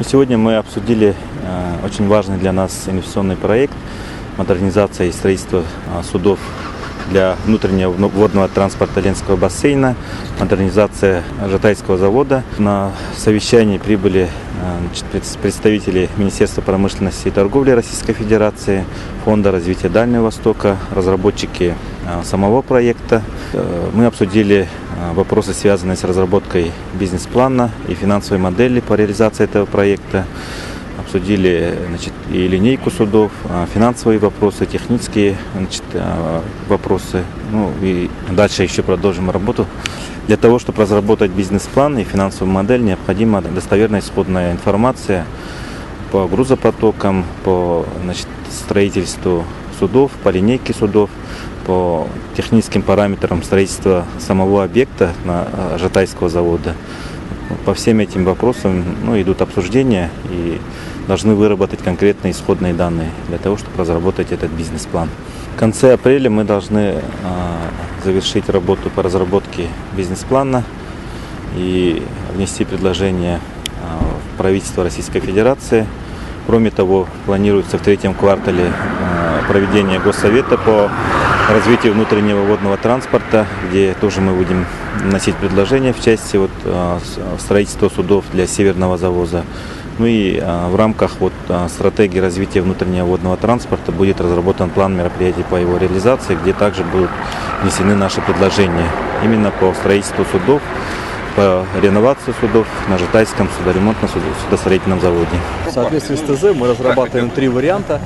Сегодня мы обсудили очень важный для нас инвестиционный проект модернизация и строительство судов для внутреннего водного транспорта Ленского бассейна, модернизация Жатайского завода. На совещании прибыли представители Министерства промышленности и торговли Российской Федерации, Фонда развития Дальнего Востока, разработчики самого проекта. Мы обсудили вопросы, связанные с разработкой бизнес-плана и финансовой модели по реализации этого проекта. Обсудили и линейку судов, финансовые вопросы, технические вопросы. И дальше еще продолжим работу. Для того, чтобы разработать бизнес-план и финансовую модель, необходима достоверная исходная информация по грузопотокам, по строительству судов, по линейке судов, по техническим параметрам строительства самого объекта Жатайского завода. По всем этим вопросам идут обсуждения и должны выработать конкретные исходные данные для того, чтобы разработать этот бизнес-план. В конце апреля мы должны завершить работу по разработке бизнес-плана и внести предложение в правительство Российской Федерации. Кроме того, планируется в третьем квартале проведение Госсовета по развитию внутреннего водного транспорта, где тоже мы будем вносить предложения в части строительства судов для северного завоза. И в рамках стратегии развития внутреннего водного транспорта будет разработан план мероприятий по его реализации, где также будут внесены наши предложения именно по строительству судов, по реновации судов на Жатайском судостроительном заводе. В соответствии с ТЗ мы разрабатываем 3 варианта.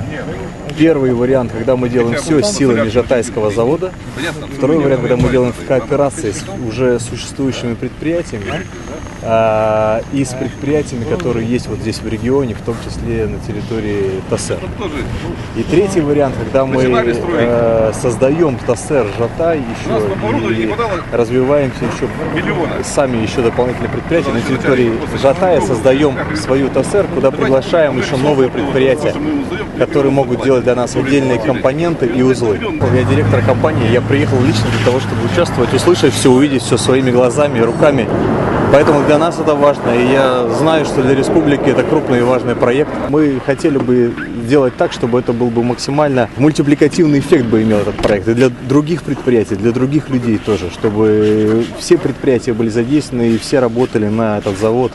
Первый вариант, когда мы делаем все силами Жатайского завода. Второй вариант, когда мы делаем в кооперации с уже существующими предприятиями и с предприятиями, которые есть вот здесь в регионе, в том числе на территории ТАСЭР. И третий вариант, когда мы создаем ТАСЭР Жатай еще и развиваемся сами еще дополнительные предприятия на территории Жатая, создаем свою ТАСЭР, куда приглашаем еще новые предприятия, которые могут делать для нас отдельные компоненты и узлы. Я директор компании, я приехал лично для того, чтобы участвовать, услышать все, увидеть все своими глазами и руками. Поэтому для нас это важно, и я знаю, что для республики это крупный и важный проект. Мы хотели бы сделать так, чтобы это был бы максимально мультипликативный эффект бы имел этот проект. И для других предприятий, для других людей тоже, чтобы все предприятия были задействованы и все работали на этот завод.